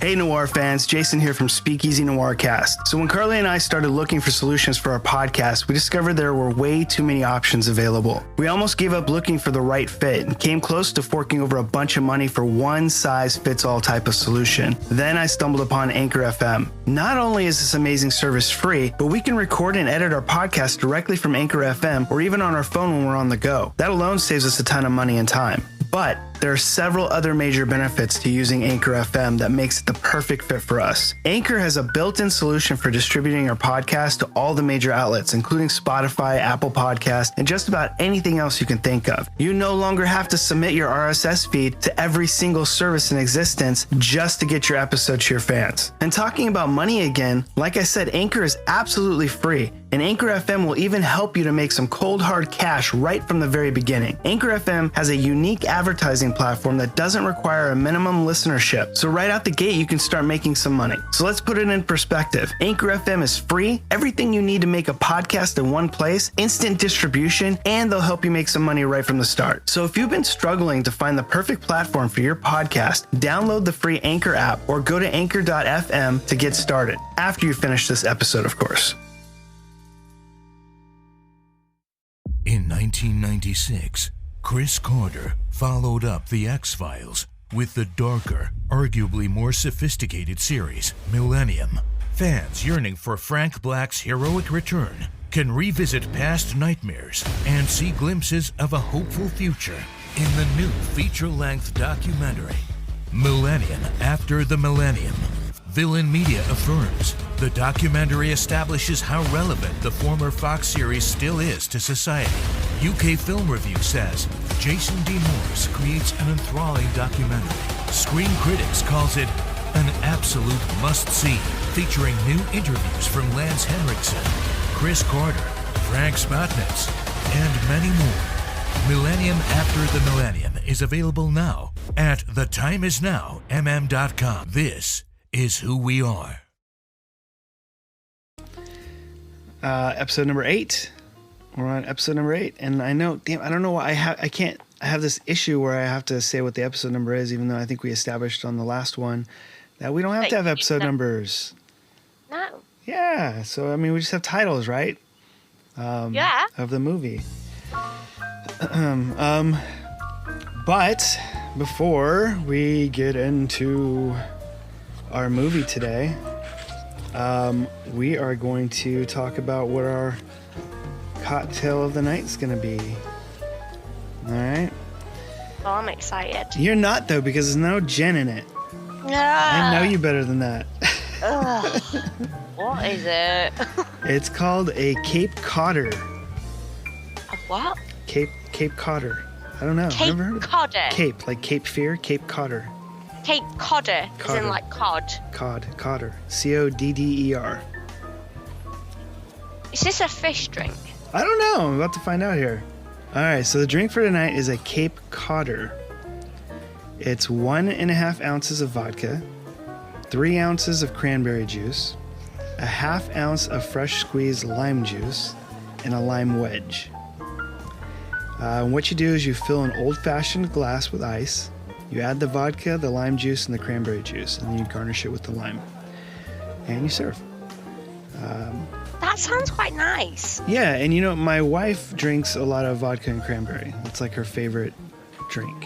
Hey Noir fans, Jason here from Speakeasy Noircast. So when Carly and I started looking for solutions for our podcast, we discovered there were way too many options available. We almost gave up looking for the right fit and came close to forking over a bunch of money for one size fits all type of solution. Then I stumbled upon Anchor FM. Not only is this amazing service free, but we can record and edit our podcast directly from Anchor FM or even on our phone when we're on the go. That alone saves us a ton of money and time. But there are several other major benefits to using Anchor FM that makes it the perfect fit for us. Anchor has a built-in solution for distributing our podcast to all the major outlets, including Spotify, Apple Podcasts, and just about anything else you can think of. You no longer have to submit your RSS feed to every single service in existence just to get your episode to your fans. And talking about money again, like I said, Anchor is absolutely free. And Anchor FM will even help you to make some cold hard cash right from the very beginning. Anchor FM has a unique advertising platform that doesn't require a minimum listenership. So right out the gate, you can start making some money. So let's put it in perspective. Anchor FM is free, everything you need to make a podcast in one place, instant distribution, and they'll help you make some money right from the start. So if you've been struggling to find the perfect platform for your podcast, download the free Anchor app or go to anchor.fm to get started. After you finish this episode, of course. In 1996, Chris Carter followed up The X-Files with the darker, arguably more sophisticated series, Millennium. Fans yearning for Frank Black's heroic return can revisit past nightmares and see glimpses of a hopeful future in the new feature-length documentary, Millennium After the Millennium. Villain Media affirms the documentary establishes how relevant the former Fox series still is to society. UK Film Review says Jason D. Morse creates an enthralling documentary. Screen Critics calls it an absolute must-see, featuring new interviews from Lance Henriksen, Chris Carter, Frank Spotnitz, and many more. Millennium After the Millennium is available now at thetimeisnow.mm.com. This is who we are. Episode number 8. We're on episode number 8, and I know, I don't know why I have this issue where I have to say what the episode number is, even though I think we established on the last one that we don't have to have episode numbers. No. Yeah, so I mean, we just have titles, right? Yeah. Of the movie. But before we get into our movie today, we are going to talk about what our cocktail of the night is going to be. All right. Oh, I'm excited. You're not, though, because there's no gin in it. I know you better than that. What is it? It's called a Cape Codder. A what? Cape Codder. I don't know. Cape Never heard of it. Codder. Cape, like Cape Fear, Cape Codder. Cape Codder, as in like cod. Codder. Codder. Is this a fish drink? I don't know. I'm about to find out here. All right, so the drink for tonight is a Cape Codder. It's 1.5 ounces of vodka, 3 ounces of cranberry juice, a ½ ounce of fresh squeezed lime juice, and a lime wedge. What you do is you fill an old-fashioned glass with ice. You add the vodka, the lime juice, and the cranberry juice, and then you garnish it with the lime. And you serve. That sounds quite nice. Yeah, and you know, my wife drinks a lot of vodka and cranberry. It's like her favorite drink.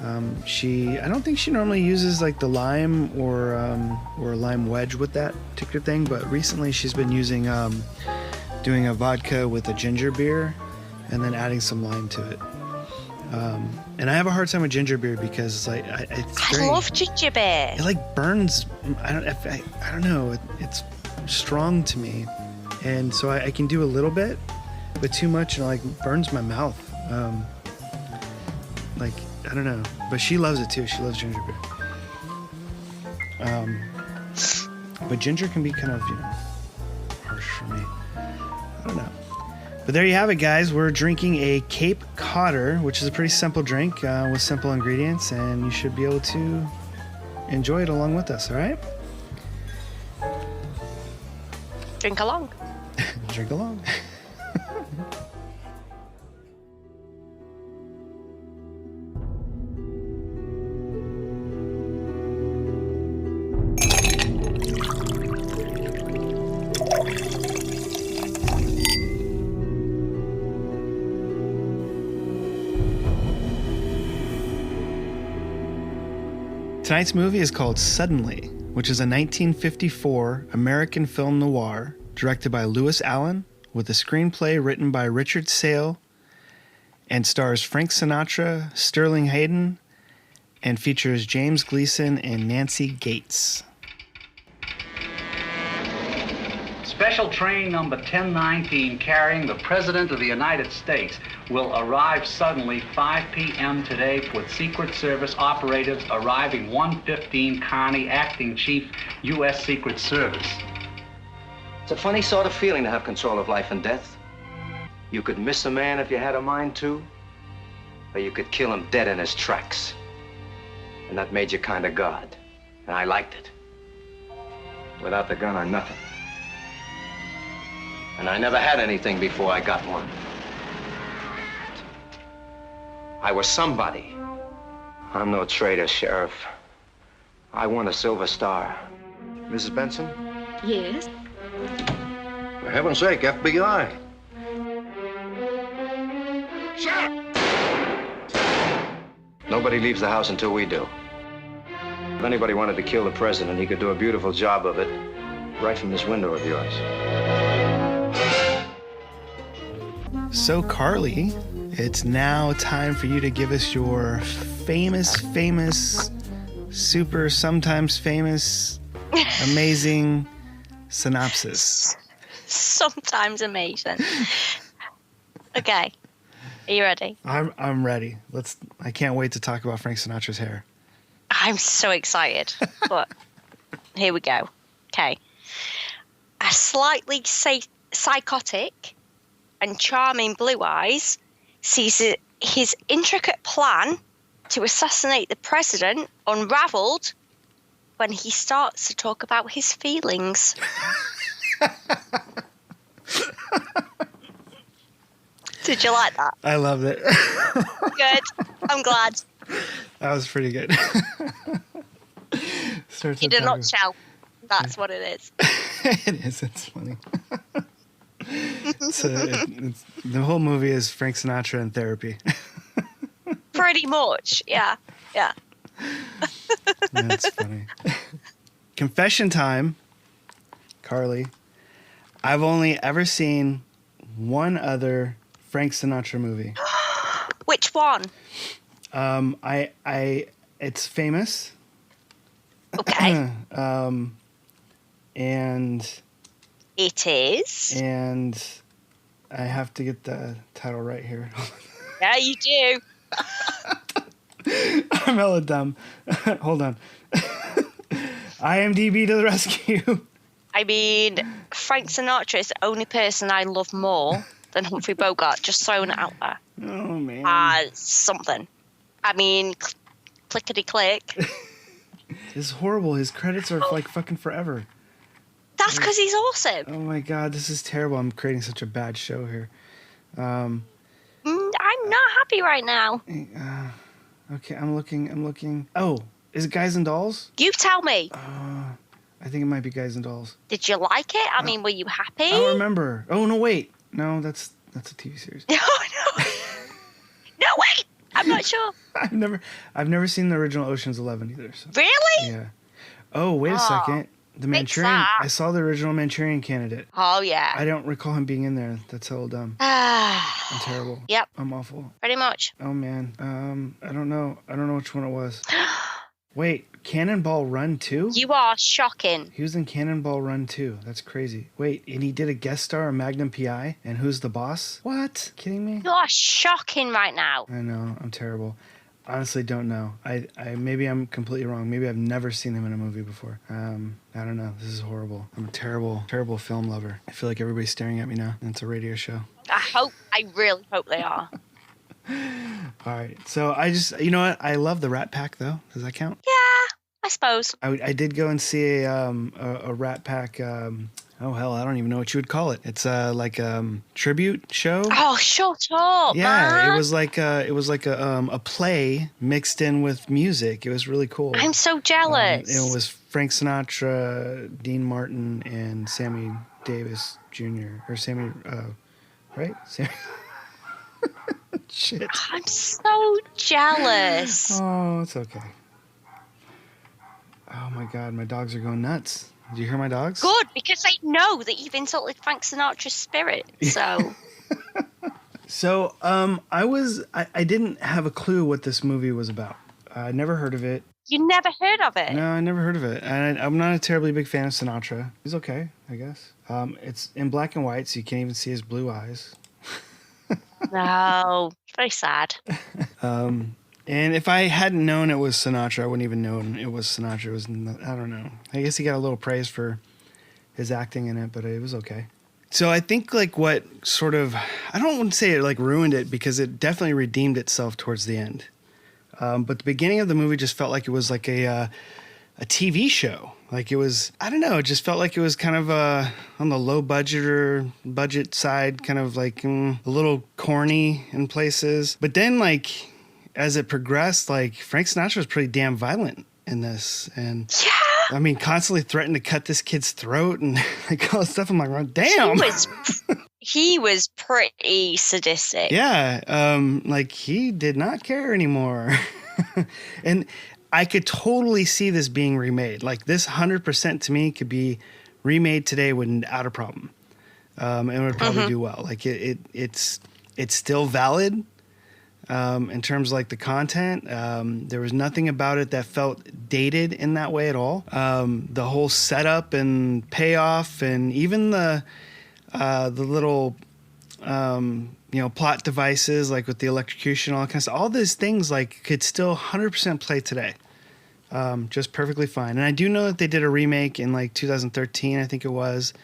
I don't think she normally uses like the lime or lime wedge with that particular thing, but recently she's been using, doing a vodka with a ginger beer and then adding some lime to it. And I have a hard time with ginger beer because I love ginger beer. It like burns. I don't know. It's strong to me, and so I can do a little bit, but too much and it like burns my mouth. Like I don't know. But she loves it too. She loves ginger beer. But ginger can be kind of harsh for me. I don't know. But there you have it, guys. We're drinking a Cape Codder, which is a pretty simple drink with simple ingredients, and you should be able to enjoy it along with us, all right? Drink along. Drink along. Tonight's movie is called Suddenly, which is a 1954 American film noir directed by Lewis Allen with a screenplay written by Richard Sale and stars Frank Sinatra, Sterling Hayden, and features James Gleason and Nancy Gates. Special train number 1019 carrying the President of the United States will arrive suddenly 5 p.m. today with Secret Service operatives arriving 115 Kearney, acting chief, U.S. Secret Service. It's a funny sort of feeling to have control of life and death. You could miss a man if you had a mind to, or you could kill him dead in his tracks. And that made you kind of God. And I liked it. Without the gun, I'm nothing. And I never had anything before I got one. I was somebody. I'm no traitor, Sheriff. I won a Silver Star. Mrs. Benson? Yes? For heaven's sake, FBI. Nobody leaves the house until we do. If anybody wanted to kill the president, he could do a beautiful job of it right from this window of yours. So, Carly, it's now time for you to give us your famous, super, sometimes famous, amazing synopsis. Sometimes amazing. Okay. Are you ready? I'm ready. I can't wait to talk about Frank Sinatra's hair. I'm so excited. But here we go. Okay. A slightly psychotic and charming Blue Eyes sees his intricate plan to assassinate the president unraveled when he starts to talk about his feelings. Did you like that? I loved it. Good. I'm glad. That was pretty good. In a nutshell, that's what it is. It is. It's funny. The whole movie is Frank Sinatra in therapy. Pretty much, yeah. That's funny. Confession time, Carly. I've only ever seen one other Frank Sinatra movie. Which one? It's famous. Okay. And it is. And I have to get the title right here. Yeah, you do. I'm hella dumb. Hold on. IMDb to the rescue. I mean, Frank Sinatra is the only person I love more than Humphrey Bogart. Just throwing it out there. Oh, man. Something. I mean, clickety click. This is horrible. His credits are like fucking forever. That's because he's awesome. Oh my god, this is terrible. I'm creating such a bad show here. I'm not happy right now. Okay, I'm looking. Oh, is it Guys and Dolls? You tell me. I think it might be Guys and Dolls. Did you like it? I mean, were you happy? I don't remember. Oh, no, wait. No, that's a TV series. No. No, wait. I'm not sure. I've never seen the original Ocean's 11 either. So. Really? Yeah. Oh, wait a second. The Manchurian. that. I saw the original Manchurian Candidate. Oh, yeah. I don't recall him being in there. That's so dumb. I'm terrible. Yep. I'm awful. Pretty much. Oh man. I don't know which one it was. Wait, Cannonball Run 2? You are shocking. He was in Cannonball Run 2. That's crazy. Wait, and he did a guest star on Magnum PI? And Who's the Boss? What? Kidding me? You are shocking right now. I know. I'm terrible. Honestly, don't know. I maybe I'm completely wrong. Maybe I've never seen him in a movie before. I don't know. This is horrible. I'm a terrible film lover. I feel like everybody's staring at me now. And it's a radio show. I really hope they are. All right. So you know what? I love the Rat Pack though. Does that count? Yeah, I suppose. I did go and see a Rat Pack. Oh hell, I don't even know what you would call it. It's like tribute show. Oh, shut up, yeah, man. it was like a play mixed in with music. It was really cool. I'm so jealous. It was Frank Sinatra, Dean Martin, and Sammy Davis Jr. or Sammy, right? Sammy. Shit. I'm so jealous. Oh, it's okay. Oh my God, my dogs are going nuts. Do you hear my dogs? Good, because they know that you've insulted Frank Sinatra's spirit. So, So, I didn't have a clue what this movie was about. I never heard of it. you never heard of it? No, I never heard of it. And I'm not a terribly big fan of Sinatra. He's okay, I guess. It's in black and white, so you can't even see his blue eyes. No, it's very sad. And if I hadn't known it was Sinatra, I wouldn't even known it was Sinatra. It was, I don't know. I guess he got a little praise for his acting in it, but it was okay. So I think like what sort of, I don't want to say it like ruined it because it definitely redeemed itself towards the end. But the beginning of the movie just felt like it was like a TV show. Like it was, I don't know, it just felt like it was kind of on the low budget side, kind of like a little corny in places. But then like as it progressed, like Frank Sinatra was pretty damn violent in this. And Yeah. I mean, constantly threatened to cut this kid's throat and like all this stuff. I'm like, well, damn. He was pretty sadistic. Yeah. Like he did not care anymore. And I could totally see this being remade. Like this 100% to me could be remade today without a problem. And it would probably do well. Like it's still valid. In terms of like the content, there was nothing about it that felt dated in that way at all. The whole setup and payoff, and even the little plot devices like with the electrocution, all that kind of stuff. All these things like could still 100% play today, just perfectly fine. And I do know that they did a remake in like 2013, I think it was,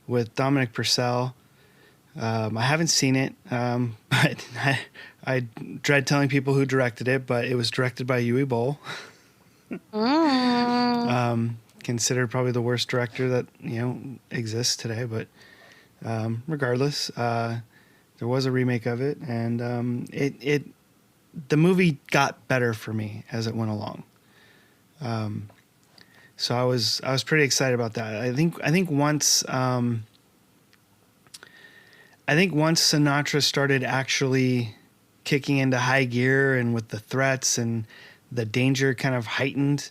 with Dominic Purcell. I haven't seen it, but I dread telling people who directed it, but it was directed by Uwe Boll. Considered probably the worst director that, exists today, but regardless, there was a remake of it, and the movie got better for me as it went along. So I was pretty excited about that. I think once Sinatra started actually kicking into high gear and with the threats and the danger kind of heightened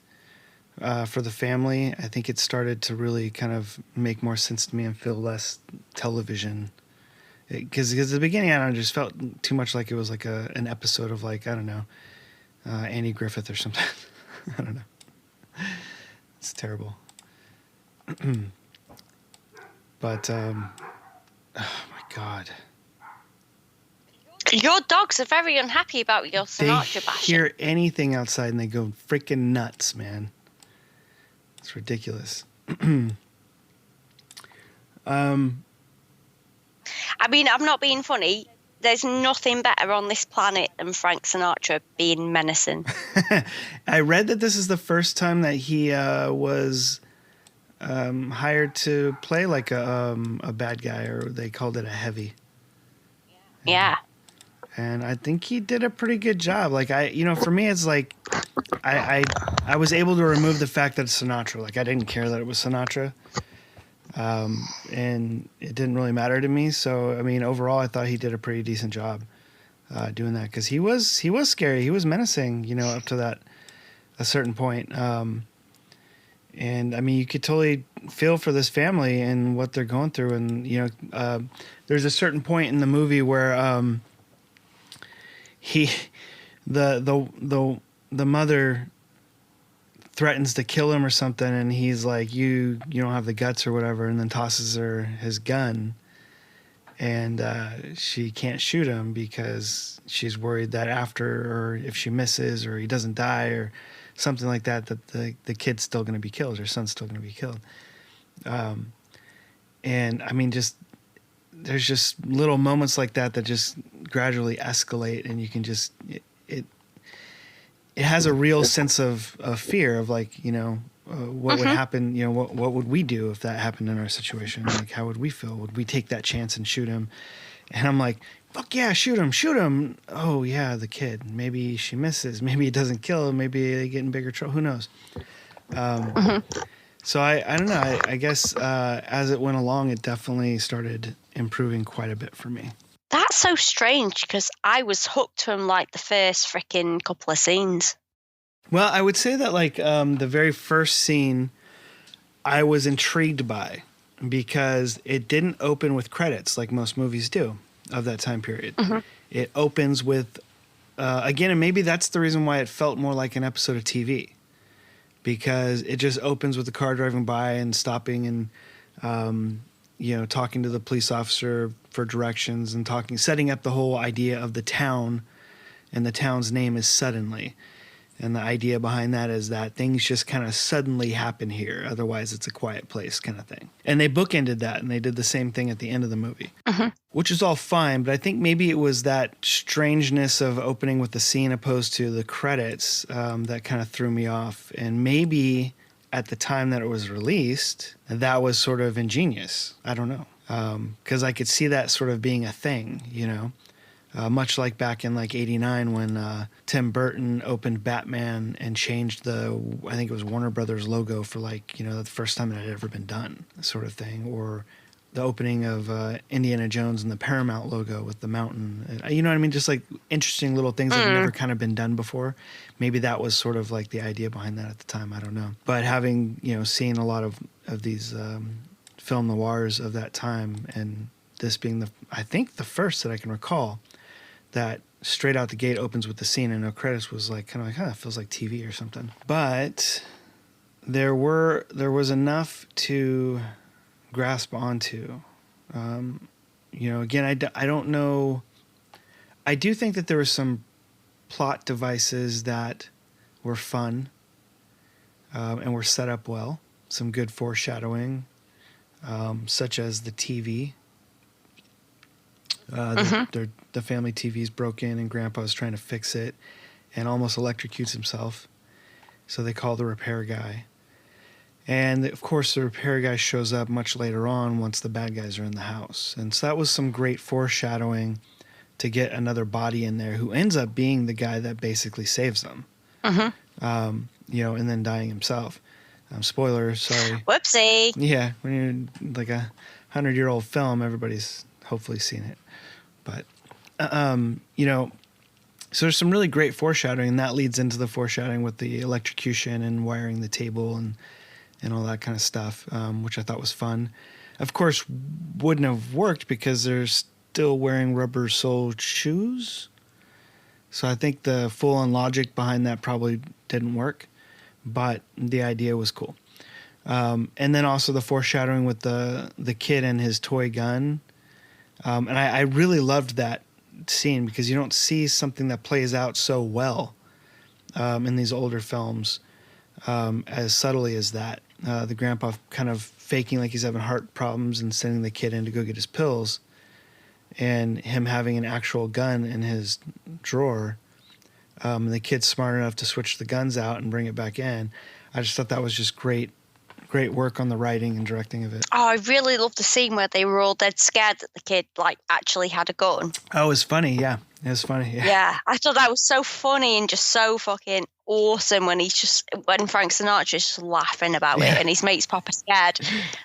for the family, I think it started to really kind of make more sense to me and feel less television. Because at the beginning, I don't know, just felt too much like it was like an episode of like, I don't know, Andy Griffith or something. I don't know. It's terrible. But, oh my God. Your dogs are very unhappy about your Sinatra bashing. They hear anything outside and they go freaking nuts, man. It's ridiculous. I mean, I'm not being funny. There's nothing better on this planet than Frank Sinatra being menacing. I read that this is the first time that he was hired to play like a bad guy, or they called it a heavy. Yeah. And I think he did a pretty good job. Like for me, it's like I was able to remove the fact that it's Sinatra. Like I didn't care that it was Sinatra. And it didn't really matter to me. So, I mean, overall, I thought he did a pretty decent job doing that, because he was scary. He was menacing, up to a certain point. And I mean, you could totally feel for this family and what they're going through. And, there's a certain point in the movie where the mother threatens to kill him or something, and he's like, you don't have the guts or whatever, and then tosses her his gun, and she can't shoot him because she's worried that after, or if she misses or he doesn't die or something like that, that the kid's still going to be killed, her son's still going to be killed. And I mean, there's just little moments like that just gradually escalate, and you can just it has a real sense of fear of like, what would happen, what would we do if that happened in our situation? Like, how would we feel? Would we take that chance and shoot him? And I'm like, fuck yeah, shoot him. Oh yeah, the kid. Maybe she misses. Maybe it doesn't kill him. Maybe they get in bigger trouble. Who knows? So I don't know. I guess as it went along, it definitely started improving quite a bit for me. That's so strange, because I was hooked from like the first freaking couple of scenes. Well, I would say that like the very first scene I was intrigued by because it didn't open with credits like most movies do of that time period. It opens with, again, and maybe that's the reason why it felt more like an episode of TV, because it just opens with the car driving by and stopping and, talking to the police officer for directions and setting up the whole idea of the town, and the town's name is Suddenly. And the idea behind that is that things just kind of suddenly happen here. Otherwise, it's a quiet place kind of thing. And they bookended that, and they did the same thing at the end of the movie, which is all fine. But I think maybe it was that strangeness of opening with the scene opposed to the credits that kind of threw me off. And maybe at the time that it was released, that was sort of ingenious. I don't know. Because I could see that sort of being a thing, much like back in like 89 when Tim Burton opened Batman and changed I think it was Warner Brothers logo for the first time it had ever been done, sort of thing. Or the opening of Indiana Jones and the Paramount logo with the mountain. You know what I mean? Just like interesting little things that have never kind of been done before. Maybe that was sort of like the idea behind that at the time. I don't know. But having, seen a lot of these film noirs of that time, and this being I think the first that I can recall, that straight out the gate opens with the scene and no credits, was like kind of like, it feels like TV or something. But there was enough to grasp onto. Again, I don't know. I do think that there were some plot devices that were fun and were set up well. Some good foreshadowing, such as the TV. The family TV's broken and Grandpa's trying to fix it and almost electrocutes himself. So they call the repair guy. And of course the repair guy shows up much later on once the bad guys are in the house. And so that was some great foreshadowing to get another body in there who ends up being the guy that basically saves them. And then dying himself. Spoiler, sorry. Whoopsie. Yeah, when you're like a 100-year-old film, everybody's hopefully seen it. But, so there's some really great foreshadowing, and that leads into the foreshadowing with the electrocution and wiring the table and all that kind of stuff, which I thought was fun. Of course, wouldn't have worked because they're still wearing rubber-soled shoes. So I think the full-on logic behind that probably didn't work, but the idea was cool. And then also the foreshadowing with the kid and his toy gun. And I really loved that scene because you don't see something that plays out so well in these older films as subtly as that. The grandpa kind of faking like he's having heart problems and sending the kid in to go get his pills, and him having an actual gun in his drawer. And the kid's smart enough to switch the guns out and bring it back in. I just thought that was just great work on the writing and directing of it. Oh, I really loved the scene where they were all dead scared that the kid actually had a gun. Oh, it was funny. Yeah, it was funny. Yeah, I thought that was so funny and just so fucking awesome when Frank Sinatra's just laughing about it and his mate's proper scared.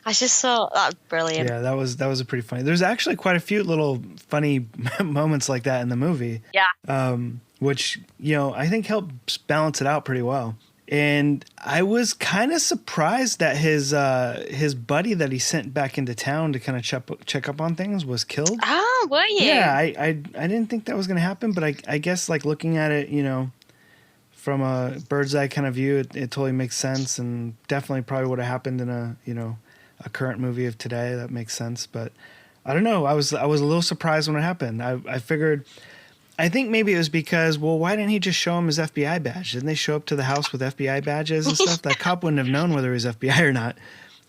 I just thought that was brilliant. Yeah, that was a pretty funny. There's actually quite a few little funny moments like that in the movie. Yeah. Which I think helps balance it out pretty well. And I was kind of surprised that his buddy that he sent back into town to kind of check up on things was killed. Oh, were you? Yeah, I didn't think that was going to happen, but I guess like looking at it, from a bird's eye kind of view, it totally makes sense, and definitely probably would have happened in a current movie of today. That makes sense, but I don't know. I was a little surprised when it happened. I figured. I think maybe it was because, why didn't he just show him his FBI badge? Didn't they show up to the house with FBI badges and stuff? That cop wouldn't have known whether he was FBI or not,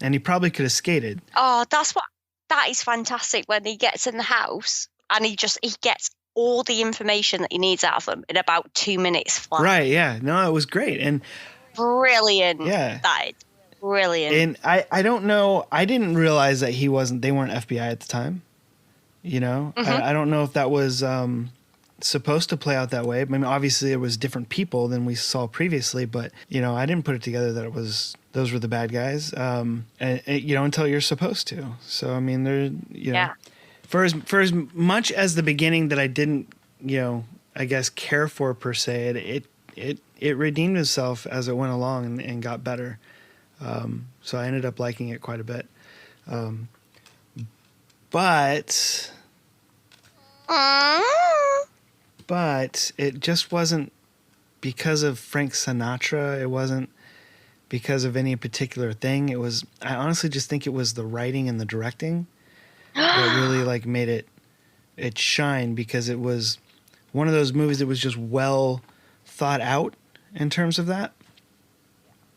and he probably could have skated. Oh, that is fantastic when he gets in the house and he gets all the information that he needs out of them in about 2 minutes flat. Right, yeah. No, it was great. And brilliant. Yeah. That is brilliant. And I don't know, I didn't realize that they weren't FBI at the time. I don't know if that was supposed to play out that way. I mean, obviously it was different people than we saw previously, but I didn't put it together that those were the bad guys. Until you're supposed to. So I mean, they're for as much as the beginning that I didn't I guess care for per se, it redeemed itself as it went along and got better. So I ended up liking it quite a bit. But it just wasn't because of Frank Sinatra. It wasn't because of any particular thing. I honestly just think it was the writing and the directing that really like made it shine, because it was one of those movies that was just well thought out in terms of that.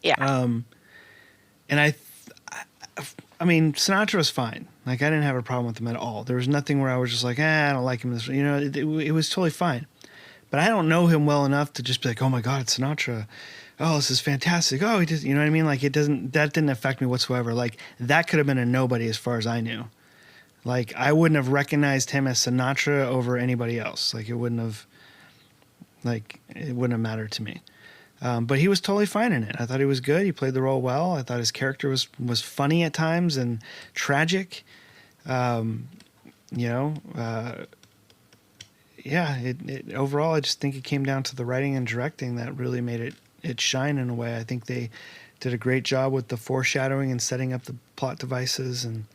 Yeah. And I mean, Sinatra was fine. Like, I didn't have a problem with him at all. There was nothing where I was just like, I don't like him. It was totally fine. But I don't know him well enough to just be like, oh my God, it's Sinatra. Oh, this is fantastic. Oh, he did, you know what I mean? Like, that didn't affect me whatsoever. Like, that could have been a nobody as far as I knew. Like, I wouldn't have recognized him as Sinatra over anybody else. Like, it wouldn't have mattered to me. But he was totally fine in it. I thought he was good. He played the role well. I thought his character was funny at times and tragic. Overall, I just think it came down to the writing and directing that really made it shine in a way. I think they did a great job with the foreshadowing and setting up the plot devices and,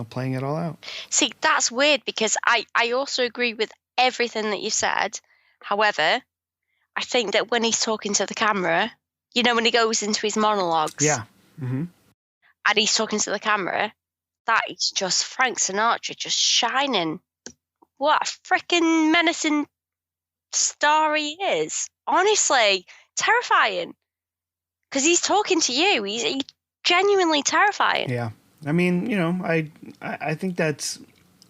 playing it all out. See, that's weird, because I also agree with everything that you said. However, I think that when he's talking to the camera, when he goes into his monologues, yeah, mm-hmm. and he's talking to the camera, that is just Frank Sinatra just shining. What a freaking menacing star he is. Honestly, terrifying. Because he's talking to you. He's genuinely terrifying. Yeah. I mean, I think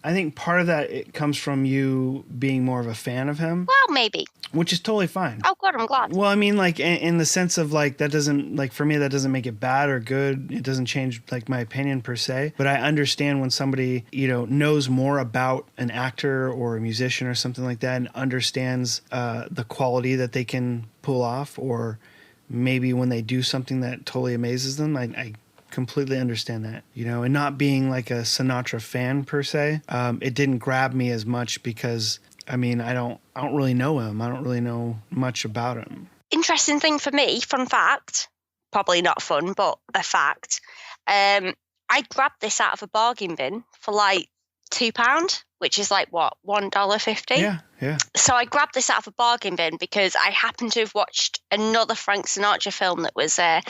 I think part of that it comes from you being more of a fan of him. Well, maybe. Which is totally fine. Oh, God, I'm glad. Well, I mean, like, in the sense of, like, that doesn't, like, for me, that doesn't make it bad or good. It doesn't change, like, my opinion per se. But I understand when somebody, knows more about an actor or a musician or something like that and understands the quality that they can pull off, or maybe when they do something that totally amazes them. I completely understand that, and not being like a Sinatra fan per se. It didn't grab me as much because, I mean, I don't really know him. I don't really know much about him. Interesting thing for me, fun fact, probably not fun, but a fact. I grabbed this out of a bargain bin for like £2, which is like what, $1.50? Yeah. So I grabbed this out of a bargain bin because I happened to have watched another Frank Sinatra film that was, I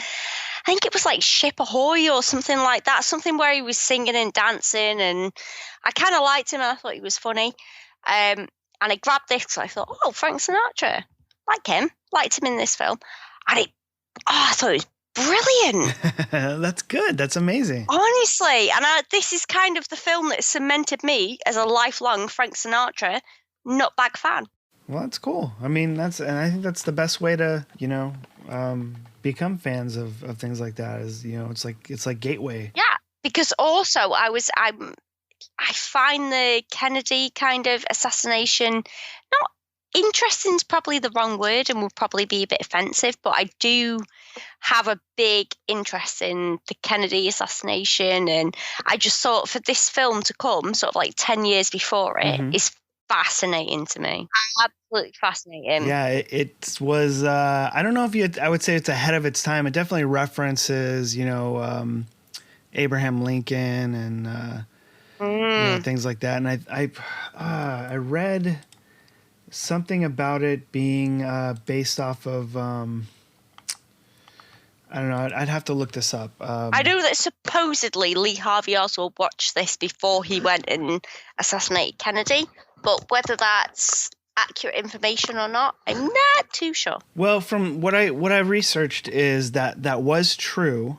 think it was like Ship Ahoy or something like that, something where he was singing and dancing, and I kind of liked him and I thought he was funny. And I grabbed this because I thought, oh, Frank Sinatra, liked him in this film. And I thought it was brilliant. That's good. That's amazing. Honestly. And this is kind of the film that cemented me as a lifelong Frank Sinatra nutbag fan. Well, that's cool. I mean, and I think that's the best way to, become fans of things like that is, it's like gateway. Yeah. Because also I find the Kennedy kind of assassination not interesting is probably the wrong word and will probably be a bit offensive, but I do have a big interest in the Kennedy assassination, and I just thought for this film to come sort of like 10 years before it is fascinating to me. Absolutely fascinating. Yeah, it was, I don't know if I would say it's ahead of its time. It definitely references, Abraham Lincoln and things like that. And I read something about it being based off of, I don't know. I'd have to look this up. I know that supposedly Lee Harvey Oswald watched this before he went and assassinated Kennedy, but whether that's accurate information or not, I'm not too sure. Well, from what I researched is that was true,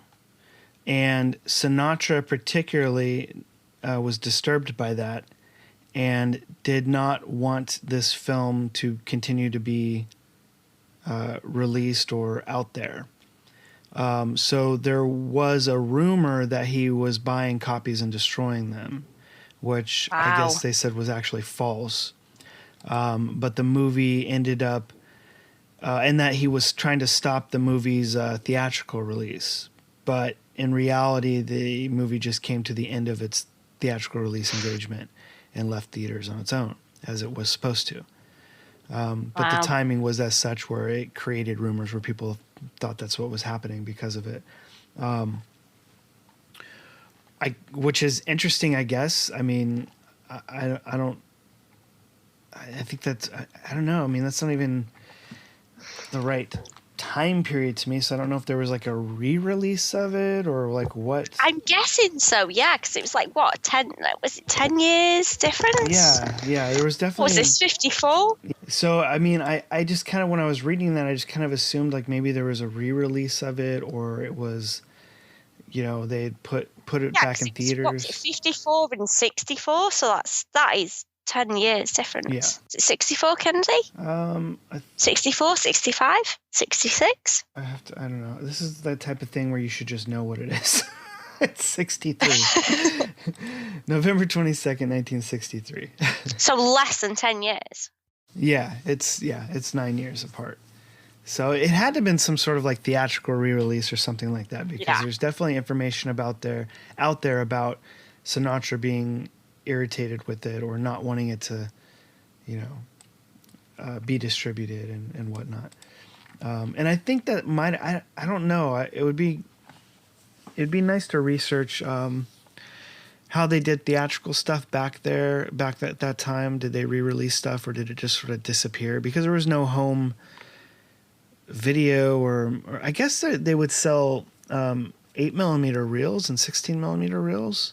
and Sinatra particularly was disturbed by that and did not want this film to continue to be released or out there. So there was a rumor that he was buying copies and destroying them, which I guess they said was actually false. But the movie ended up, and that he was trying to stop the movie's theatrical release. But in reality, the movie just came to the end of its theatrical release engagement and left theaters on its own, as it was supposed to. But the timing was as such where it created rumors where people thought that's what was happening because of it. Which is interesting, I guess. I mean, I think that's, I don't know. I mean, that's not even the right time period to me. So I don't know if there was like a re-release of it or like what. I'm guessing so, yeah, because it was like, what, 10 years difference? Yeah, there was definitely. Was this 54? So, I mean, I just kind of, when I was reading that, I just kind of assumed like maybe there was a re-release of it or it was, you know, they'd put it back in theaters. 54 and 64, so that is 10 years difference. Yeah. Is it 64, Kenzie? 64, 65, 66? I don't know. This is the type of thing where you should just know what it is. It's 63. November 22nd, 1963. So less than 10 years. Yeah, it's 9 years apart. So it had to have been some sort of like theatrical re-release or something like that because there's definitely information out there about Sinatra being irritated with it or not wanting it to, you know, be distributed and whatnot. And I think that I don't know. It'd be nice to research how they did theatrical stuff back at that time. Did they re-release stuff or did it just sort of disappear? Because there was no home video or I guess they would sell 8mm reels and 16mm reels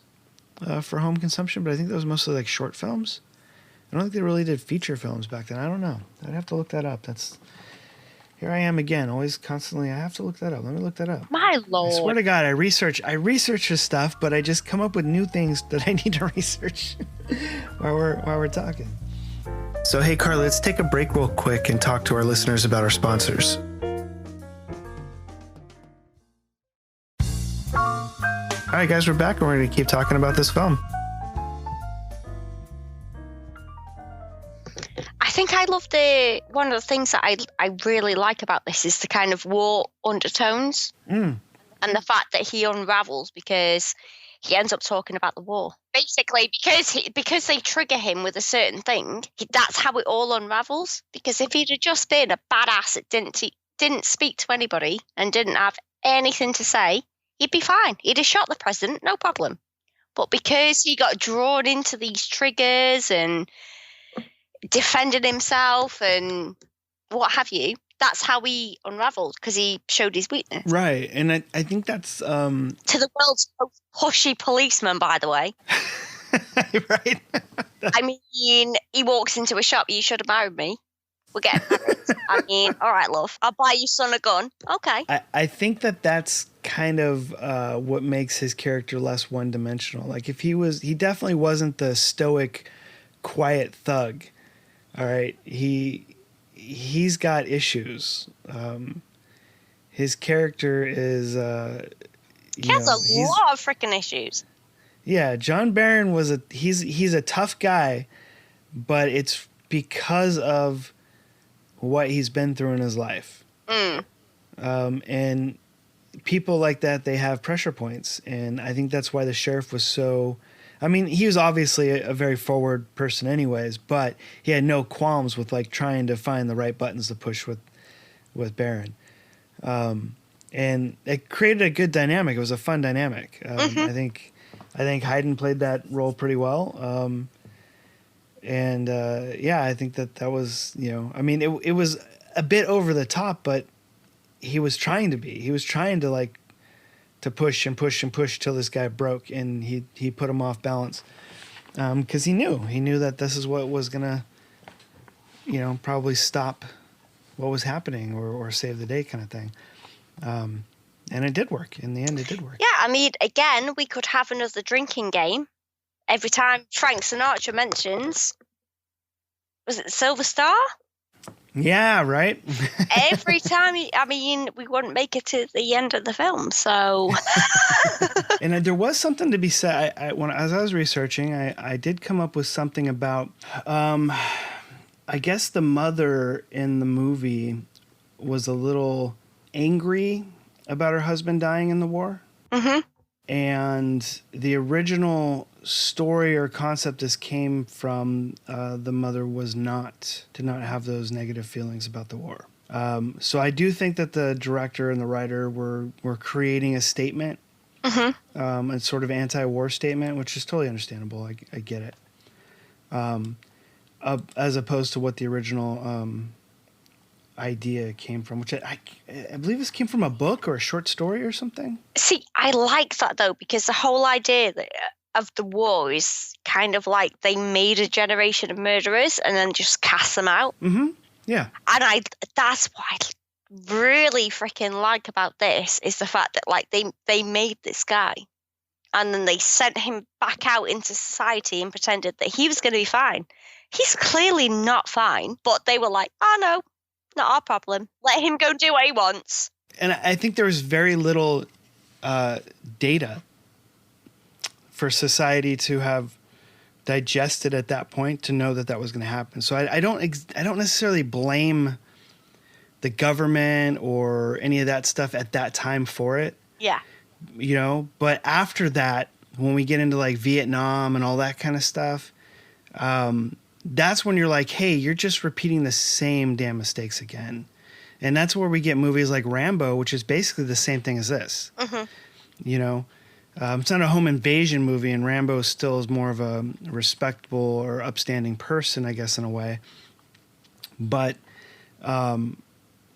for home consumption, but I think that was mostly like short films. I don't think they really did feature films back then. I don't know. I'd have to look that up. Here I am again, always constantly. I have to look that up. Let me look that up. My Lord. I swear to God, I research this stuff, but I just come up with new things that I need to research while we're talking. So, hey, Carla, let's take a break real quick and talk to our listeners about our sponsors. All right, guys, we're back, and we're going to keep talking about this film. I think I love one of the things that I really like about this is the kind of war undertones and the fact that he unravels because he ends up talking about the war. Basically, because they trigger him with a certain thing, that's how it all unravels. Because if he'd have just been a badass that didn't speak to anybody and didn't have anything to say, he'd be fine. He'd have shot the president, no problem. But because he got drawn into these triggers and defended himself and what have you, that's how he unraveled, because he showed his weakness. Right, and I think that's... To the world's most pushy policeman, by the way. Right? I mean, he walks into a shop, you should have married me. We're getting married. I mean, all right, love, I'll buy your son a gun. Okay. I think that's kind of what makes his character less one-dimensional. Like, if he definitely wasn't the stoic, quiet thug. All right, he's got issues. His character is he has a lot of freaking issues. Yeah, John Barron he's a tough guy, but it's because of what he's been through in his life. And people like that, they have pressure points, and I think that's why the sheriff was so... I mean, he was obviously a very forward person anyways, but he had no qualms with like trying to find the right buttons to push with Barron. And it created a good dynamic. It was a fun dynamic. I think Hayden played that role pretty well. I think that was, you know, I mean, it was a bit over the top, but he was trying to be. He was trying to like to push and push and push till this guy broke, and he put him off balance because he knew that this is what was gonna, you know, probably stop what was happening or save the day kind of thing. And it did work. In the end, it did work. Yeah, I mean, again, we could have another drinking game. Every time Frank Sinatra mentions, was it Silver Star? Yeah, right. Every time, we wouldn't make it to the end of the film, so. And there was something to be said. As I was researching, I did come up with something about, I guess the mother in the movie was a little angry about her husband dying in the war. And the original story or concept this came from, the mother did not have those negative feelings about the war. So I do think that the director and the writer were creating a statement, a sort of anti-war statement, which is totally understandable. I get it. As opposed to what the original idea came from, which I believe this came from a book or a short story or something. See, I like that though, because the whole idea of the war is kind of like they made a generation of murderers and then just cast them out. Mm-hmm. Yeah. And that's what I really freaking like about this is the fact that like they made this guy and then they sent him back out into society and pretended that he was going to be fine. He's clearly not fine, but they were like, oh no, not our problem. Let him go do what he wants. And I think there was very little data for society to have digested at that point to know that was going to happen. So I don't necessarily blame the government or any of that stuff at that time for it. Yeah. You know, but after that, when we get into like Vietnam and all that kind of stuff, that's when you're like, hey, you're just repeating the same damn mistakes again. And that's where we get movies like Rambo, which is basically the same thing as this. Mm-hmm. You know, it's not a home invasion movie, and Rambo still is more of a respectable or upstanding person, I guess, in a way. But,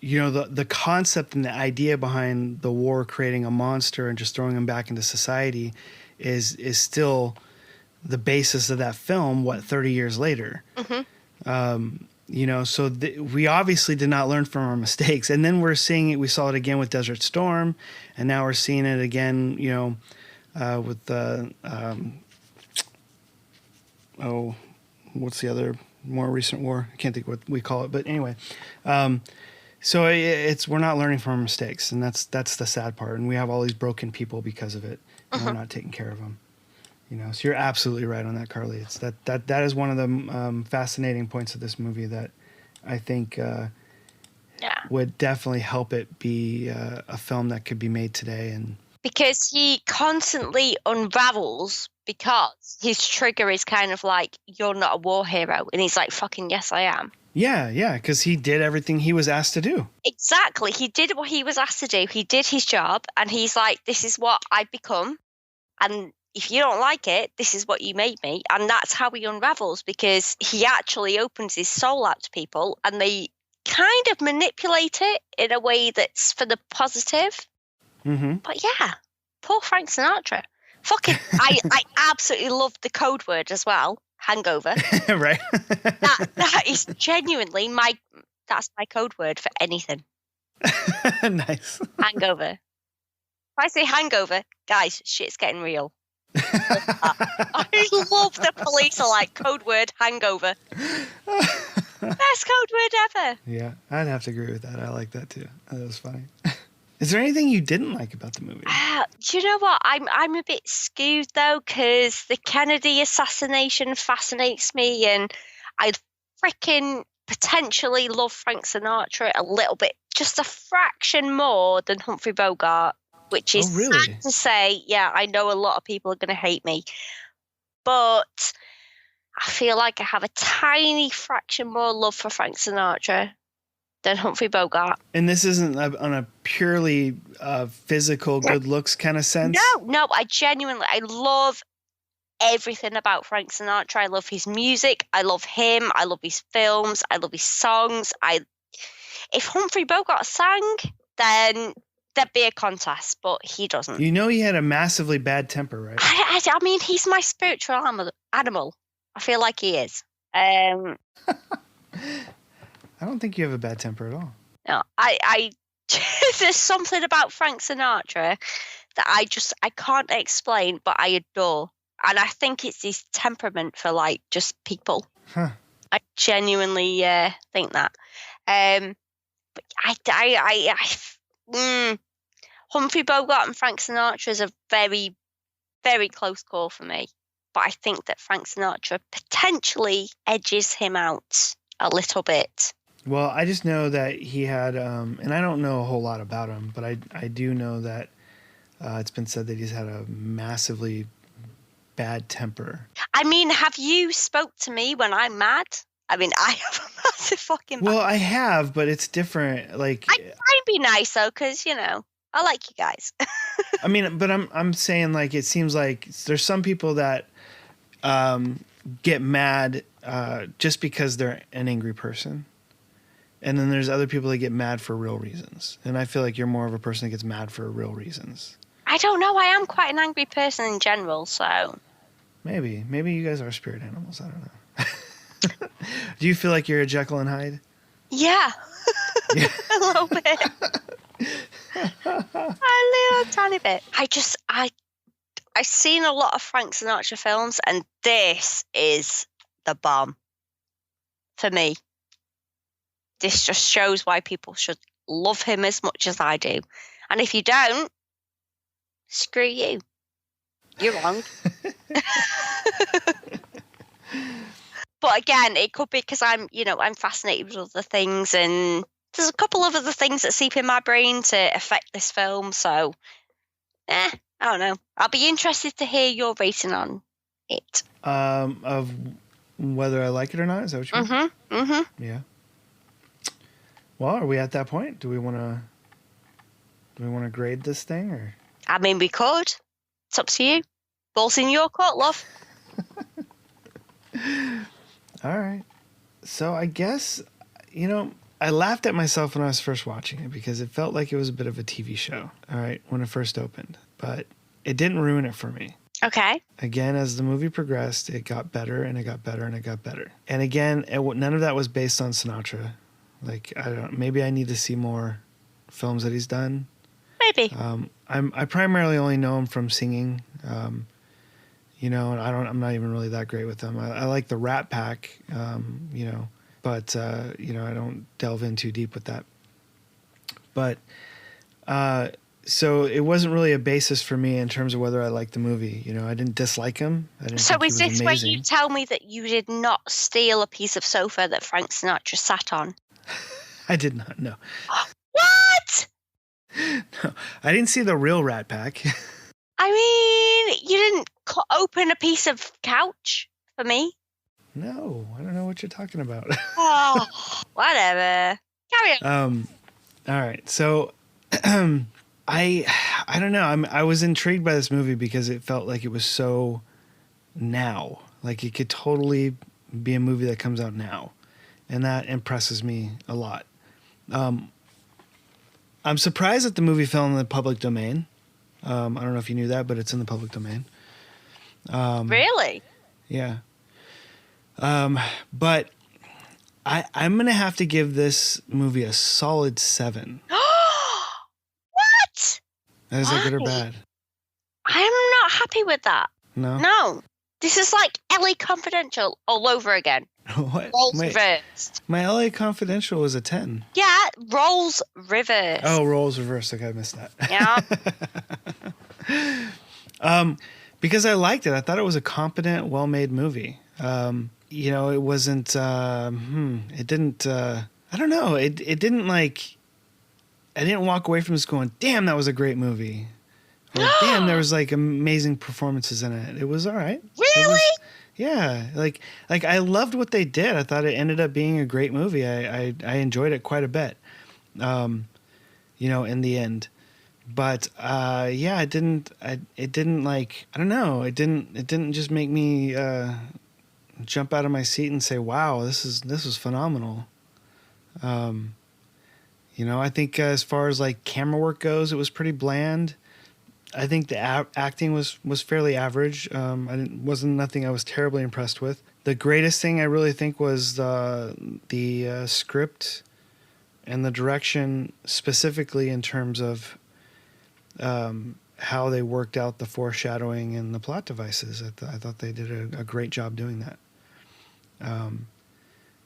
you know, the concept and the idea behind the war creating a monster and just throwing him back into society is still the basis of that film, 30 years later. Mm-hmm. You know, so we obviously did not learn from our mistakes. And then we saw it again with Desert Storm, and now we're seeing it again, you know, with the, what's the other more recent war? I can't think what we call it, but anyway. So we're not learning from our mistakes, and that's the sad part. And we have all these broken people because of it, and we're not taking care of them. You know, so you're absolutely right on that, Carly. It's that is one of the fascinating points of this movie that I think would definitely help it be a film that could be made today. And because he constantly unravels because his trigger is kind of like, you're not a war hero, and he's like, fucking yes, I am. Yeah, because he did everything he was asked to do. Exactly. He did what he was asked to do. He did his job, and he's like, this is what I've become, and if you don't like it, this is what you made me. And that's how he unravels, because he actually opens his soul out to people and they kind of manipulate it in a way that's for the positive. Mm-hmm. But yeah, poor Frank Sinatra. Fucking, I absolutely loved the code word as well, hangover. Right. that is genuinely that's my code word for anything. Nice. Hangover. If I say hangover, guys, shit's getting real. I love the police are like, code word hangover. Best code word ever. Yeah, I'd have to agree with that. I like that too. That was funny. Is there anything you didn't like about the movie? Do you know what? I'm a bit skewed though, because the Kennedy assassination fascinates me, and I freaking potentially love Frank Sinatra a little bit, just a fraction more than Humphrey Bogart. Which is sad to say. Yeah, I know a lot of people are going to hate me. But I feel like I have a tiny fraction more love for Frank Sinatra than Humphrey Bogart. And this isn't on a purely physical good looks kind of sense? No, I love everything about Frank Sinatra. I love his music. I love him. I love his films. I love his songs. If Humphrey Bogart sang, then there'd be a contest, but he doesn't. You know, he had a massively bad temper, right? I mean, he's my spiritual animal. I feel like he is. I don't think you have a bad temper at all. No, there's something about Frank Sinatra that I can't explain, but I adore. And I think it's his temperament for like just people. Huh. I genuinely think that. But Humphrey Bogart and Frank Sinatra is a very, very close call for me. But I think that Frank Sinatra potentially edges him out a little bit. Well, I just know that he had, and I don't know a whole lot about him, but I do know that It's been said that he's had a massively bad temper. I mean, have you spoke to me when I'm mad? I mean, I have a massive fucking... Well, I have, but it's different. Like, I try and be nice, though, because, you know, I like you guys. I mean, but I'm saying, like, it seems like there's some people that get mad just because they're an angry person. And then there's other people that get mad for real reasons. And I feel like you're more of a person that gets mad for real reasons. I don't know. I am quite an angry person in general, so... Maybe you guys are spirit animals. I don't know. Do you feel like you're a Jekyll and Hyde? Yeah. A little bit. A little tiny bit. I've seen a lot of Frank Sinatra films, and this is the bomb for me. This just shows why people should love him as much as I do. And if you don't, screw you. You're wrong. But again, it could be because I'm fascinated with other things, and there's a couple of other things that seep in my brain to affect this film. So, I don't know. I'll be interested to hear your rating on it. Of whether I like it or not? Is that what you mean? Mm-hmm. Mm-hmm. Yeah. Well, are we at that point? Do we want to grade this thing, or? I mean, we could. It's up to you. Ball's in your court, love. All right. So I guess, I laughed at myself when I was first watching it because it felt like it was a bit of a TV show, all right, when it first opened. But it didn't ruin it for me. Okay. Again, as the movie progressed, it got better and it got better and it got better. And again, none of that was based on Sinatra. Like, maybe I need to see more films that he's done. Maybe. I primarily only know him from singing. And I'm not even really that great with them. I like the Rat Pack, but I don't delve in too deep with that. But so it wasn't really a basis for me in terms of whether I liked the movie. I didn't dislike him. So is this where you tell me that you did not steal a piece of sofa that Frank Sinatra sat on? I did not, no. What? No, I didn't see the real Rat Pack. I mean, you didn't open a piece of couch for me? No, I don't know what you're talking about. Oh, whatever. Carry on. All right, so I don't know. I was intrigued by this movie because it felt like it was so now. Like it could totally be a movie that comes out now. And that impresses me a lot. I'm surprised that the movie fell in the public domain. I don't know if you knew that, but it's in the public domain. Really? Yeah. But I'm going to have to give this movie a solid 7. What? Is that good or bad? I'm not happy with that. No? No. This is like LA Confidential all over again. What? Roles reversed. My LA Confidential was a 10. Yeah, roles reversed. Oh, roles reversed. Okay, I missed that. Yeah. Because I liked it. I thought it was a competent, well-made movie. It wasn't. It didn't. I don't know. It didn't like. I didn't walk away from this going, "Damn, that was a great movie." Or, "Damn, there was like amazing performances in it." It was all right. Really? Yeah, like I loved what they did. I thought it ended up being a great movie. I enjoyed it quite a bit. In the end, but it didn't. It didn't like. I don't know. It didn't just make me jump out of my seat and say, "Wow, this was phenomenal." I think as far as like camera work goes, it was pretty bland. I think the acting was fairly average. Wasn't nothing I was terribly impressed with. The greatest thing I really think was the script and the direction, specifically in terms of how they worked out the foreshadowing and the plot devices. I thought they did a great job doing that.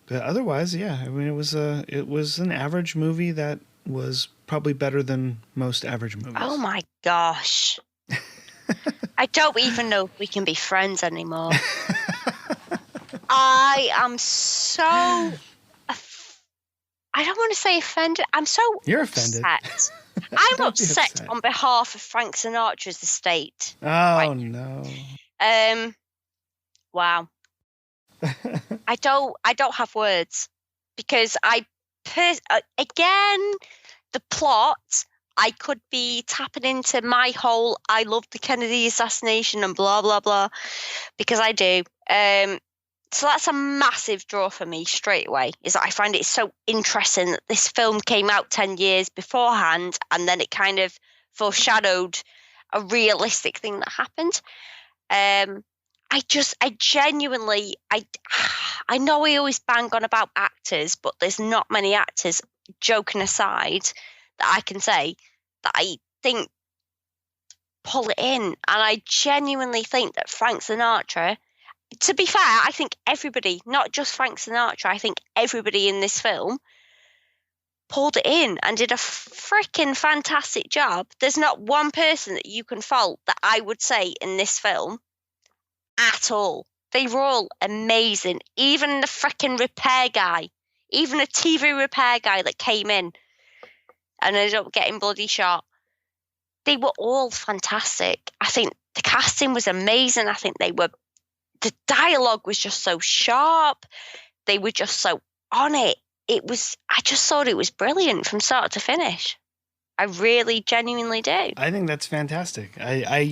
But otherwise, yeah, I mean, it was an average movie that was probably better than most average movies. Oh my gosh. I don't even know if we can be friends anymore. I am so... I don't want to say offended. I'm so You're offended. upset. I'm Don't be upset upset. on behalf of Frank Sinatra's estate. Oh, no. Wow. I don't have words because again, the plot, I could be tapping into my whole I love the Kennedy assassination and blah blah blah because I do. So that's a massive draw for me straight away, is that I find it so interesting that this film came out 10 years beforehand and then it kind of foreshadowed a realistic thing that happened. I genuinely, I know we always bang on about actors, but there's not many actors, joking aside, that I can say that I think pull it in. And I genuinely think that Frank Sinatra, to be fair, I think everybody, not just Frank Sinatra, I think everybody in this film pulled it in and did a freaking fantastic job. There's not one person that you can fault that I would say in this film at all. They were all amazing. Even the freaking repair guy, even a TV repair guy that came in and ended up getting bloody shot. They were all fantastic. I think the casting was amazing. I think the dialogue was just so sharp. They were just so on it. I just thought it was brilliant from start to finish. I really genuinely do. I think that's fantastic. I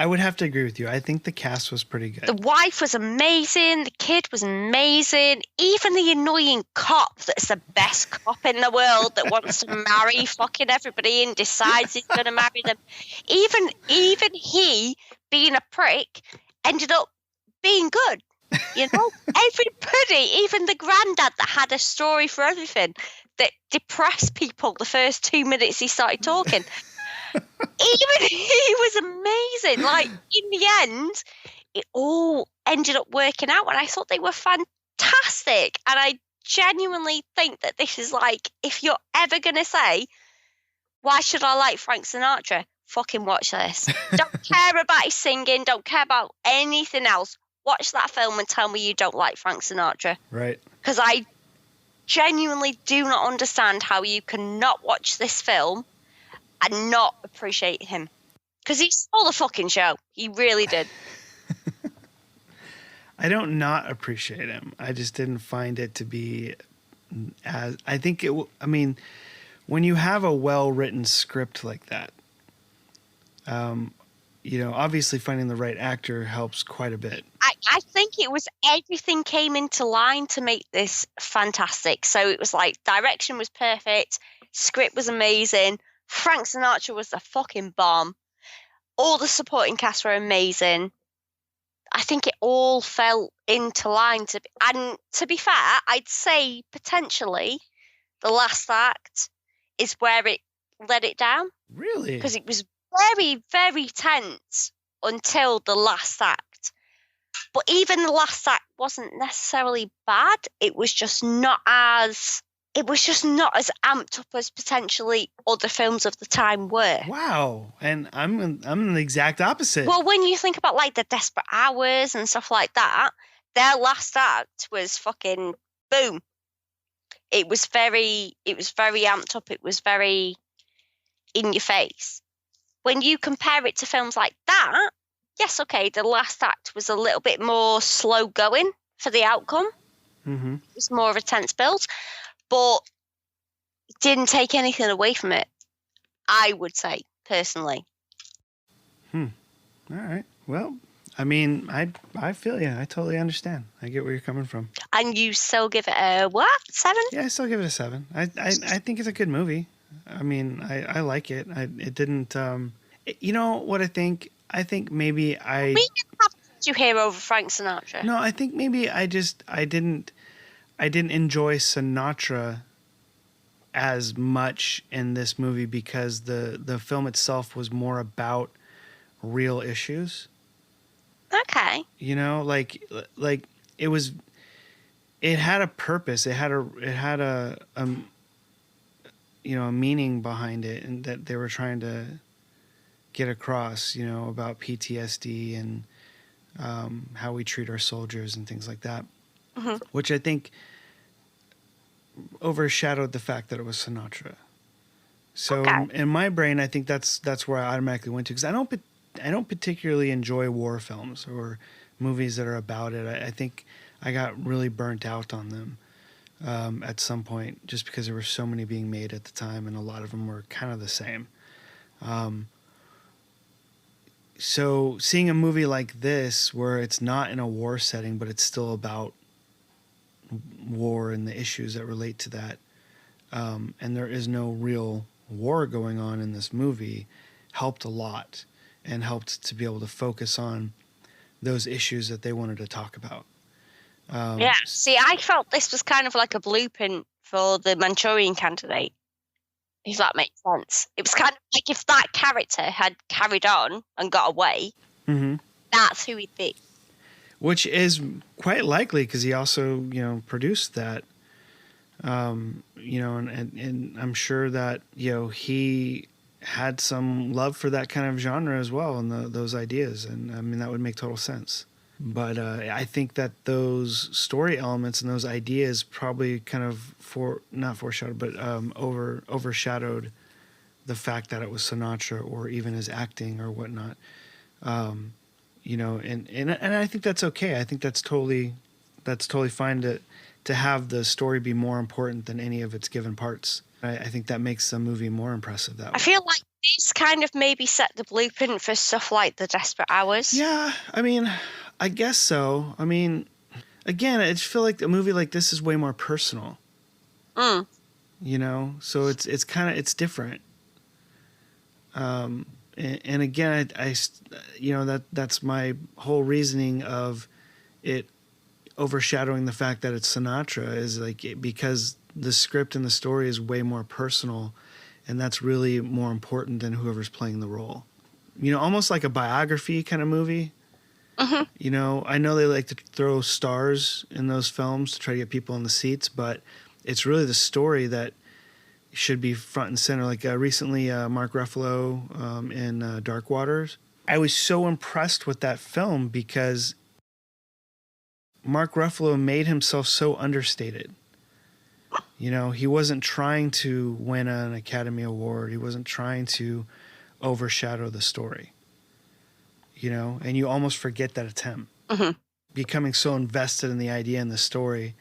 would have to agree with you. I think the cast was pretty good. The wife was amazing. The kid was amazing. Even the annoying cop that's the best cop in the world that wants to marry fucking everybody and decides he's going to marry them. Even he, being a prick, ended up being good. You know, everybody, even the granddad that had a story for everything, that depressed people the first 2 minutes he started talking. Even he was amazing. Like, in the end, it all ended up working out, and I thought they were fantastic. And I genuinely think that this is like, if you're ever going to say, why should I like Frank Sinatra? Fucking watch this. Don't care about his singing, don't care about anything else. Watch that film and tell me you don't like Frank Sinatra. Right. Because I genuinely do not understand how you can not watch this film and not appreciate him. Because he stole the fucking show. He really did. I don't not appreciate him. I just didn't find it to be as... when you have a well-written script like that, obviously finding the right actor helps quite a bit. I think it was everything came into line to make this fantastic. So it was like direction was perfect, script was amazing, Frank Sinatra was the fucking bomb, all the supporting cast were amazing. I think it all fell into line and to be fair, I'd say potentially the last act is where it let it down. Really? Because it was very, very tense until the last act. But even the last act wasn't necessarily bad. It was just not as amped up as potentially other films of the time were. Wow. And I'm the exact opposite. Well, when you think about like the Desperate Hours and stuff like that, their last act was fucking boom. It was very amped up. It was very in your face. When you compare it to films like that, yes, okay, the last act was a little bit more slow going for the outcome. Mm-hmm. It was more of a tense build, but it didn't take anything away from it, I would say, personally. All right. Well, I mean, I feel you. I totally understand. I get where you're coming from. And you still give it a what? 7? Yeah, I still give it a 7. I think it's a good movie. I mean, I like it. It didn't... you know what I think? I think maybe We didn't have you here over Frank Sinatra. No, I think maybe I didn't enjoy Sinatra as much in this movie because the film itself was more about real issues. Okay. You know, like it had a purpose. It had a a meaning behind it, and that they were trying to get across, about PTSD and how we treat our soldiers and things like that, Mm-hmm. which I think overshadowed the fact that it was Sinatra. So Okay. in my brain, I think that's where I automatically went to, because I don't particularly enjoy war films or movies that are about it. I think I got really burnt out on them at some point, just because there were so many being made at the time, and a lot of them were kind of the same. So seeing a movie like this, where it's not in a war setting, but it's still about war and the issues that relate to that, and there is no real war going on in this movie, helped a lot, and helped to be able to focus on those issues that they wanted to talk about. Yeah. See, I felt this was kind of like a blueprint for the Manchurian Candidate, if that makes sense. It was kind of like if that character had carried on and got away, that's who he'd be. Which is quite likely, because he also, produced that. And I'm sure that, he had some love for that kind of genre as well, and those ideas. And I mean, that would make total sense. But I think that those story elements and those ideas probably kind of overshadowed the fact that it was Sinatra, or even his acting or whatnot. And I think that's okay. I think that's totally fine to have the story be more important than any of its given parts. I think that makes the movie more impressive that way. I feel like this kind of maybe set the blueprint for stuff like The Desperate Hours. Yeah, I mean, I guess so. I mean, again, I just feel like a movie like this is way more personal. So it's kind of different. And again, that's my whole reasoning of it overshadowing the fact that it's Sinatra, is because the script and the story is way more personal, and that's really more important than whoever's playing the role. Almost like a biography kind of movie. I know they like to throw stars in those films to try to get people in the seats, but it's really the story that should be front and center. Like recently, Mark Ruffalo in Dark Waters. I was so impressed with that film because Mark Ruffalo made himself so understated. He wasn't trying to win an Academy Award. He wasn't trying to overshadow the story. And you almost forget that attempt. Becoming so invested in the idea and the story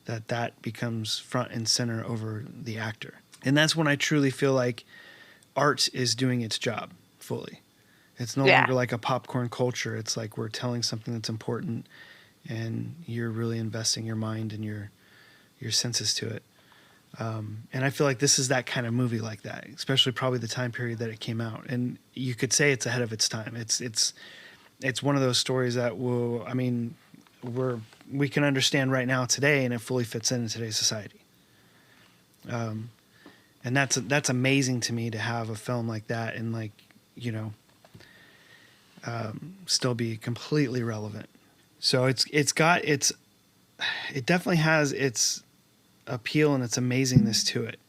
that becomes front and center over the actor. And that's when I truly feel like art is doing its job fully. It's no longer like a popcorn culture. It's like we're telling something that's important, and you're really investing your mind and your senses to it. And I feel like this is that kind of movie like that, especially probably the time period that it came out. And you could say it's ahead of its time. It's one of those stories that we can understand right now today, and it fully fits in today's society. And that's amazing to me, to have a film like that and still be completely relevant. So it definitely has its appeal and its amazingness to it.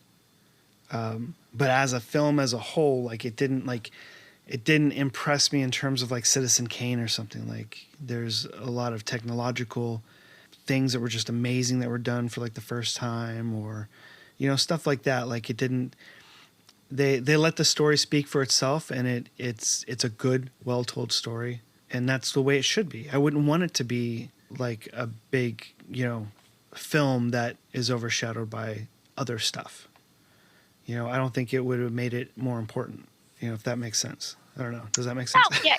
But as a film as a whole, it didn't impress me in terms of like Citizen Kane or something. Like there's a lot of technological things that were just amazing that were done for like the first time, or stuff like that. Like it didn't. They let the story speak for itself, and it's a good, well told story, and that's the way it should be. I wouldn't want it to be like a big film that is overshadowed by other stuff. I don't think it would have made it more important. If that makes sense. I don't know. Does that make sense? I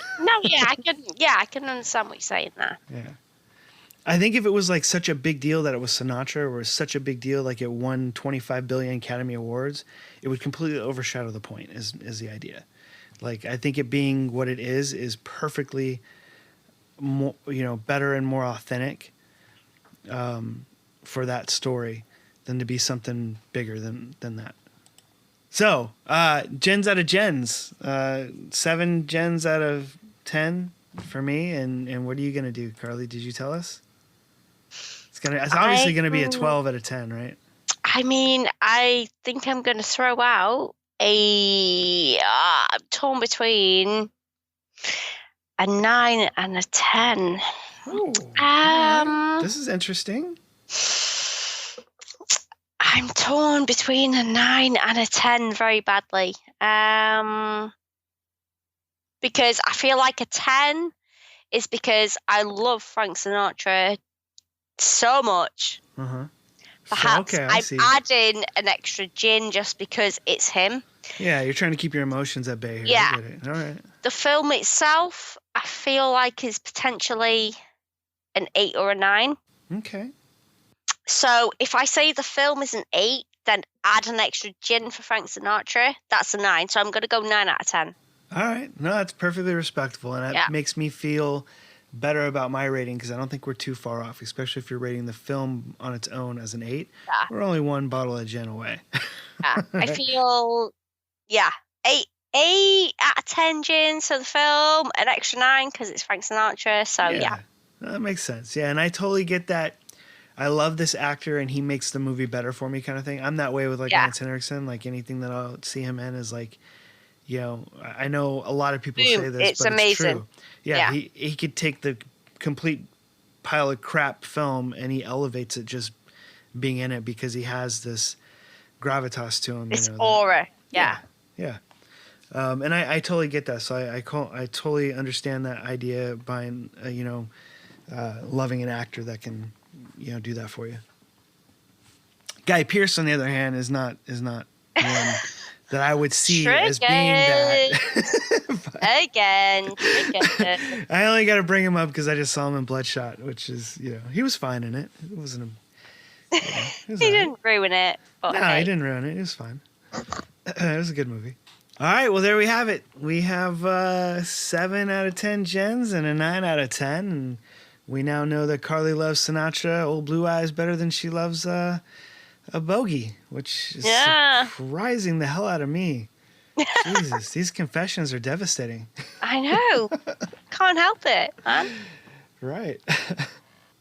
can understand what you're saying there. Yeah. I think if it was like such a big deal that it was Sinatra, or was such a big deal like it won 25 billion Academy Awards, it would completely overshadow the point, is the idea. Like, I think it being what it is perfectly more, better and more authentic for that story than to be something bigger than that. So, gens out of gens, 7 gens out of 10 for me. And what are you going to do, Carly? Did you tell us? It's obviously going to be a 12 out of 10, right? I mean, I think I'm going to throw out I'm torn between a 9 and a 10. Ooh, this is interesting. I'm torn between a 9 and a 10 very badly. Because I feel like a 10 is because I love Frank Sinatra so much. Uh-huh. Perhaps Okay, I'm see. adding an extra gin just because it's him. Yeah, you're trying to keep your emotions at bay here. Yeah. I get it. All right. The film itself, I feel like is potentially an 8 or a 9. Okay. So if I say the film is an 8, then add an extra gin for Frank Sinatra, that's a 9. So I'm going to go 9 out of 10. All right. No, that's perfectly respectable. And that makes me feel better about my rating because I don't think we're too far off, especially if you're rating the film on its own as an 8. Yeah. We're only one bottle of gin away. Yeah. I feel, 8 out of 10 gins for the film, an extra 9 because it's Frank Sinatra. So, yeah. That makes sense. Yeah, and I totally get that. I love this actor and he makes the movie better for me kind of thing. I'm that way with like Lance Henriksen. Like anything that I'll see him in is like, you know, I know a lot of people say this, it's but amazing. It's true. Yeah, he could take the complete pile of crap film and he elevates it just being in it because he has this gravitas to him. This aura. Yeah. And I totally get that. So I totally understand that idea behind, loving an actor that can, do that for you. Guy Pearce, on the other hand, is not one that I would see as being that. Again. I only got to bring him up because I just saw him in Bloodshot, which is, he was fine in it. It wasn't a... He didn't ruin it. No, he didn't ruin it. It was fine. It was a good movie. All right, well, there we have it. We have 7 out of 10 gens and a 9 out of 10, and we now know that Carly loves Sinatra, Old Blue Eyes, better than she loves a bogey, which is surprising the hell out of me. Jesus, these confessions are devastating. I know. Can't help it, man. Right.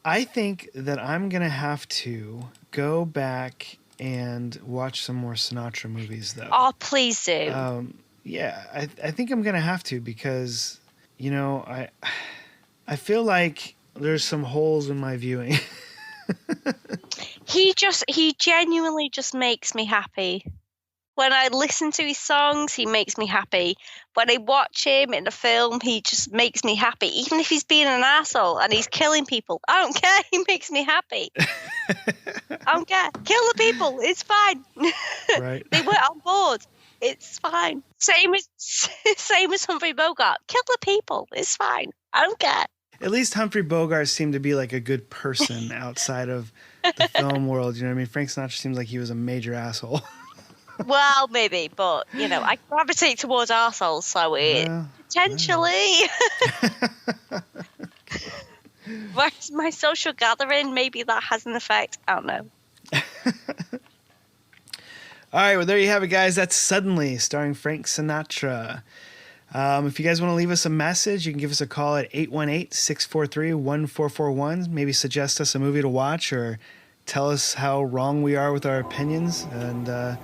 I think that I'm going to have to go back and watch some more Sinatra movies, though. Oh, please do. Yeah, I think I'm going to have to because, I feel like there's some holes in my viewing. He genuinely just makes me happy. When I listen to his songs, he makes me happy. When I watch him in a film, he just makes me happy. Even if he's being an asshole and he's killing people, I don't care. He makes me happy. I don't care. Kill the people. It's fine. Right. They were on board. It's fine. Same as Humphrey Bogart. Kill the people. It's fine. I don't care. At least Humphrey Bogart seemed to be like a good person outside of the film world. You know what I mean? Frank Sinatra seems like he was a major asshole. Well, maybe, but, I gravitate towards arseholes, so potentially. My social gathering, maybe that has an effect. I don't know. All right, well, there you have it, guys. That's Suddenly, starring Frank Sinatra. If you guys want to leave us a message, you can give us a call at 818-643-1441. Maybe suggest us a movie to watch or tell us how wrong we are with our opinions and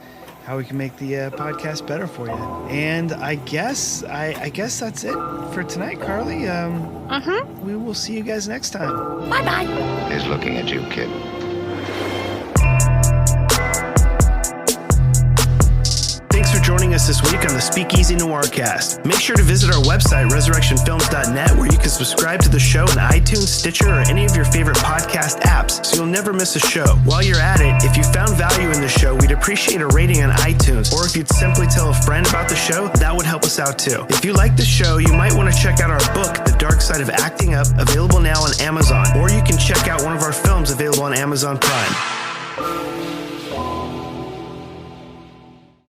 how we can make the podcast better for you. And I guess that's it for tonight, Carly. We will see you guys next time. Bye-bye. He's looking at you, kid. Thanks for joining us this week on the Speakeasy Noircast. Make sure to visit our website, resurrectionfilms.net, where you can subscribe to the show in iTunes, Stitcher, or any of your favorite podcast apps, so you'll never miss a show. While you're at it, if you found value in the show, we'd appreciate a rating on iTunes, or if you'd simply tell a friend about the show, that would help us out too. If you like the show, you might want to check out our book, The Dark Side of Acting Up, available now on Amazon, or you can check out one of our films available on Amazon Prime.